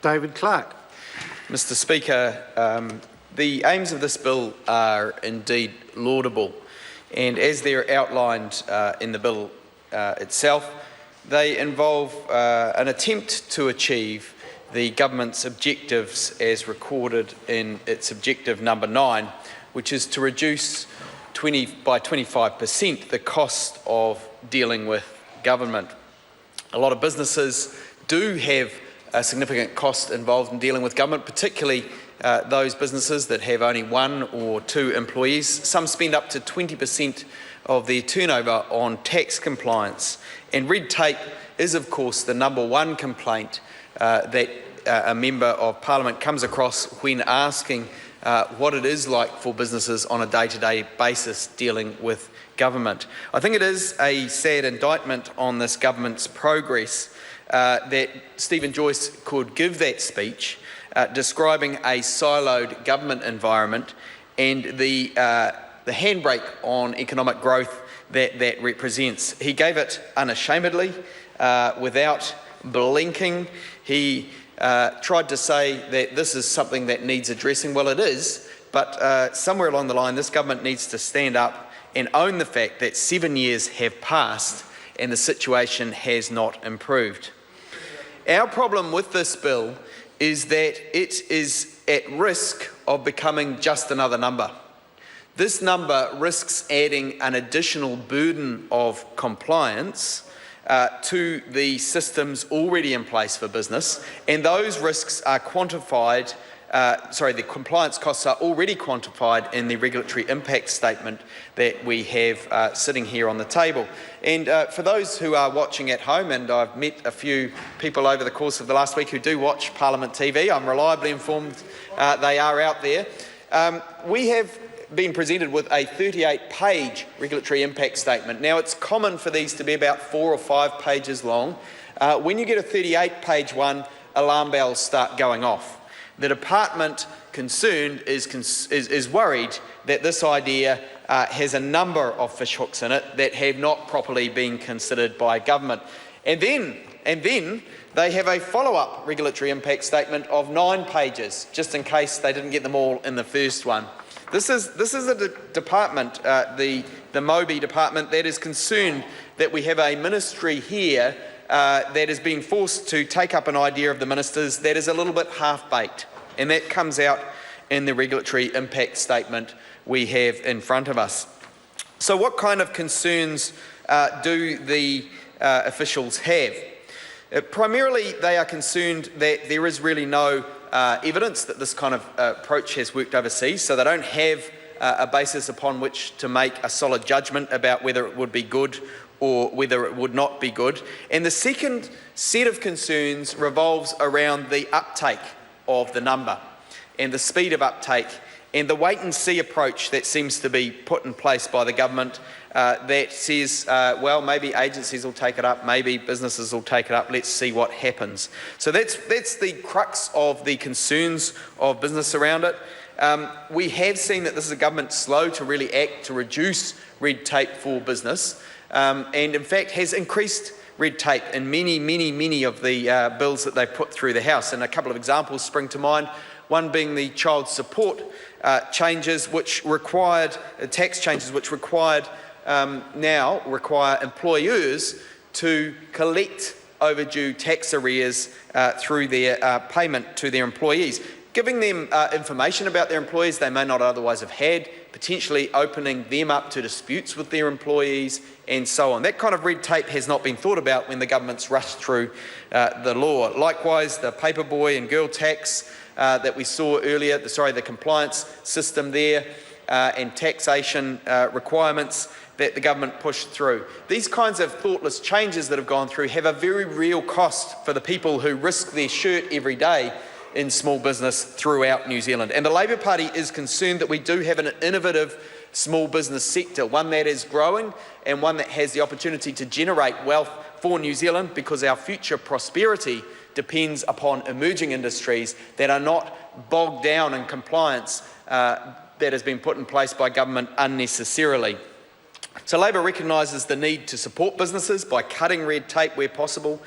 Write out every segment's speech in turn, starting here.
David Clark. Mr Speaker, the aims of this bill are indeed laudable, and as they're outlined in the bill itself, they involve an attempt to achieve the government's objectives as recorded in its objective number 9, which is to reduce by 25% the cost of dealing with government. A lot of businesses do have a significant cost involved in dealing with government, particularly those businesses that have only 1 or 2 employees. Some spend up to 20% of their turnover on tax compliance. And red tape is, of course, the number 1 complaint that a Member of Parliament comes across when asking what it is like for businesses on a day-to-day basis dealing with government. I think it is a sad indictment on this government's progress that Stephen Joyce could give that speech describing a siloed government environment and the handbrake on economic growth that represents. He gave it unashamedly, without blinking. He tried to say that this is something that needs addressing. Well, it is, but somewhere along the line, this government needs to stand up and own the fact that 7 years have passed and the situation has not improved. Our problem with this bill is that it is at risk of becoming just another number. This number risks adding an additional burden of compliance to the systems already in place for business, and those risks are quantified, the compliance costs are already quantified in the regulatory impact statement that we have sitting here on the table. And for those who are watching at home, and I've met a few people over the course of the last week who do watch Parliament TV, I'm reliably informed they are out there, we have been presented with a 38-page regulatory impact statement. Now, it's common for these to be about 4 or 5 pages long. When you get a 38-page one, alarm bells start going off. The department concerned is worried that this idea has a number of fishhooks in it that have not properly been considered by government. And then they have a follow-up regulatory impact statement of 9 pages, just in case they didn't get them all in the first one. This is a department, the Moby department, that is concerned that we have a ministry here that has been forced to take up an idea of the ministers that is a little bit half-baked, and that comes out in the regulatory impact statement we have in front of us. So what kind of concerns do the officials have? Primarily, they are concerned that there is really no evidence that this kind of approach has worked overseas, so they don't have a basis upon which to make a solid judgment about whether it would be good or whether it would not be good. And the second set of concerns revolves around the uptake of the number and the speed of uptake and the wait-and-see approach that seems to be put in place by the government that says, well, maybe agencies will take it up, maybe businesses will take it up, let's see what happens. So that's the crux of the concerns of business around it. We have seen that this is a government slow to really act to reduce red tape for business, and in fact has increased red tape in many of the bills that they've put through the House. And a couple of examples spring to mind, one being the child support changes which required, tax changes which now require employers to collect overdue tax arrears through their payment to their employees, giving them information about their employees they may not otherwise have had, potentially opening them up to disputes with their employees, and so on. That kind of red tape has not been thought about when the government's rushed through the law. Likewise, the paperboy and girl tax that we saw earlier, the compliance system there, and taxation requirements that the government pushed through. These kinds of thoughtless changes that have gone through have a very real cost for the people who risk their shirt every day in small business throughout New Zealand. And the Labour Party is concerned that we do have an innovative small business sector, one that is growing and one that has the opportunity to generate wealth for New Zealand, because our future prosperity depends upon emerging industries that are not bogged down in compliance that has been put in place by government unnecessarily. So Labor recognises the need to support businesses by cutting red tape where possible,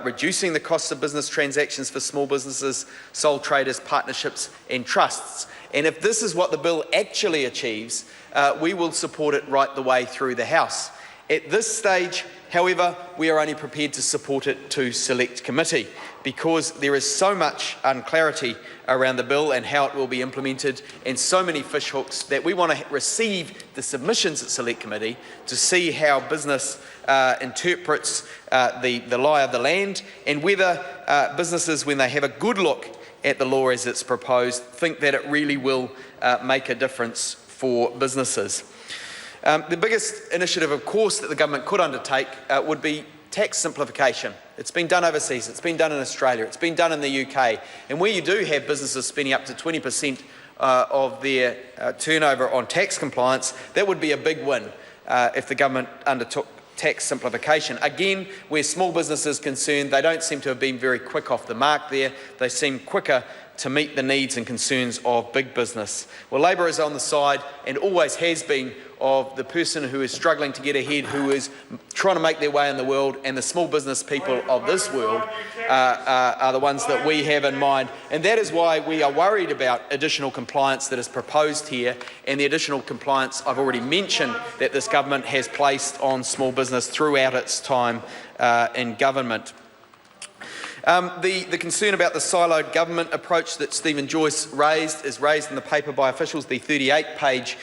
reducing the costs of business transactions for small businesses, sole traders, partnerships and trusts. And if this is what the bill actually achieves, we will support it right the way through the House. At this stage, however, we are only prepared to support it to Select Committee because there is so much unclarity around the bill and how it will be implemented, and so many fishhooks that we want to receive the submissions at Select Committee to see how business interprets the lie of the land, and whether businesses, when they have a good look at the law as it's proposed, think that it really will make a difference for businesses. The biggest initiative, of course, that the government could undertake would be tax simplification. It's been done overseas, it's been done in Australia, it's been done in the UK, and where you do have businesses spending up to 20% of their turnover on tax compliance, that would be a big win if the government undertook tax simplification. Again, where small business is concerned, they don't seem to have been very quick off the mark there. They seem quicker to meet the needs and concerns of big business. Well, Labor is on the side, and always has been, of the person who is struggling to get ahead, who is trying to make their way in the world, and the small business people of this world are the ones that we have in mind. And that is why we are worried about additional compliance that is proposed here, and the additional compliance I've already mentioned that this government has placed on small business throughout its time in government. The concern about the siloed government approach that Stephen Joyce raised is raised in the paper by officials, the 38-page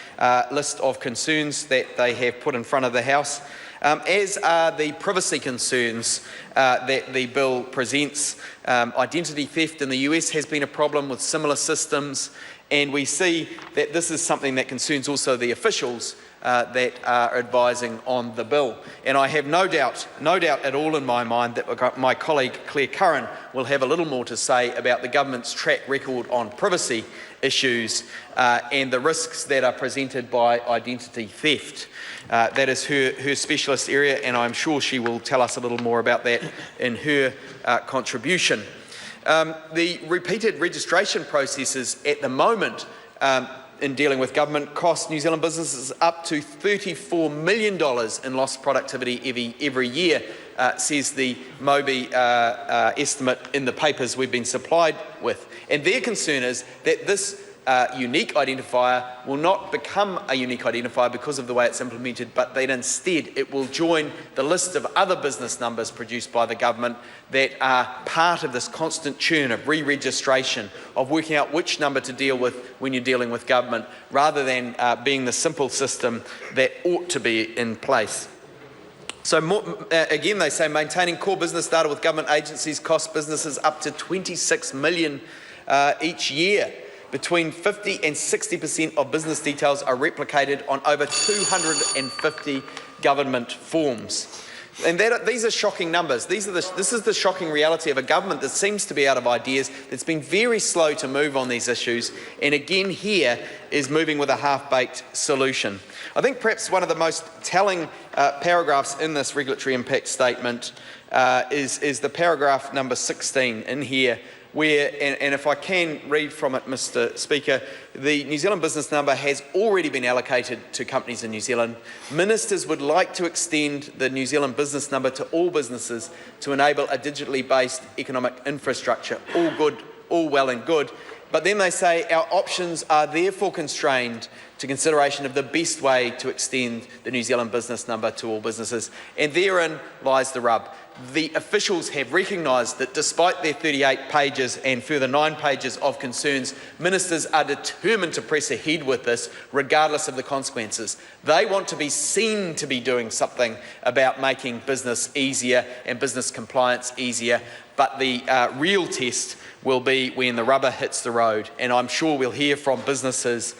list of concerns that they have put in front of the House, as are the privacy concerns that the bill presents. Identity theft in the US has been a problem with similar systems, and we see that this is something that concerns also the officials that are advising on the bill. And I have no doubt at all in my mind that my colleague Claire Curran will have a little more to say about the government's track record on privacy issues and the risks that are presented by identity theft. That is her specialist area, and I'm sure she will tell us a little more about that in her contribution. The repeated registration processes at the moment in dealing with government cost New Zealand businesses up to $34 million in lost productivity every year, says the MOBI estimate in the papers we've been supplied with. And their concern is that this unique identifier will not become a unique identifier because of the way it's implemented, but that instead it will join the list of other business numbers produced by the government that are part of this constant churn of re-registration, of working out which number to deal with when you're dealing with government, rather than being the simple system that ought to be in place. So again, they say maintaining core business data with government agencies costs businesses up to $26 million each year. Between 50 and 60% of business details are replicated on over 250 government forms. And these are shocking numbers. This is the shocking reality of a government that seems to be out of ideas, that's been very slow to move on these issues, and again here is moving with a half-baked solution. I think perhaps one of the most telling paragraphs in this regulatory impact statement is the paragraph number 16 in here, where, and if I can read from it, Mr. Speaker, the New Zealand business number has already been allocated to companies in New Zealand. Ministers would like to extend the New Zealand business number to all businesses to enable a digitally based economic infrastructure. All good, all well and good. But then they say our options are therefore constrained to consideration of the best way to extend the New Zealand business number to all businesses. And therein lies the rub. The officials have recognised that despite their 38 pages and further 9 pages of concerns, ministers are determined to press ahead with this regardless of the consequences. They want to be seen to be doing something about making business easier and business compliance easier, but the real test will be when the rubber hits the road, and I'm sure we'll hear from businesses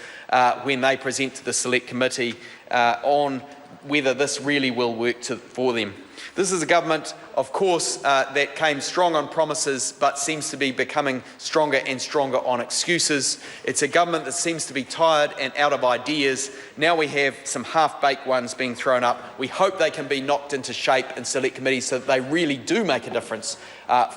when they present to the Select Committee on whether this really will work for them. This is a government, of course, that came strong on promises but seems to be becoming stronger and stronger on excuses. It's a government that seems to be tired and out of ideas. Now we have some half-baked ones being thrown up. We hope they can be knocked into shape in Select Committee so that they really do make a difference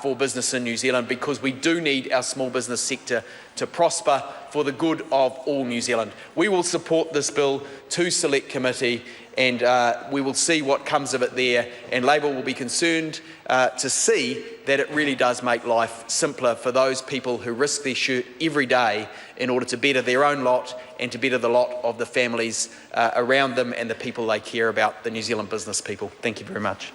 for business in New Zealand, because we do need our small business sector to prosper for the good of all New Zealand. We will support this bill to Select Committee, and we will see what comes of it there, and Labor will be concerned to see that it really does make life simpler for those people who risk their shirt every day in order to better their own lot and to better the lot of the families around them and the people they care about, the New Zealand business people. Thank you very much.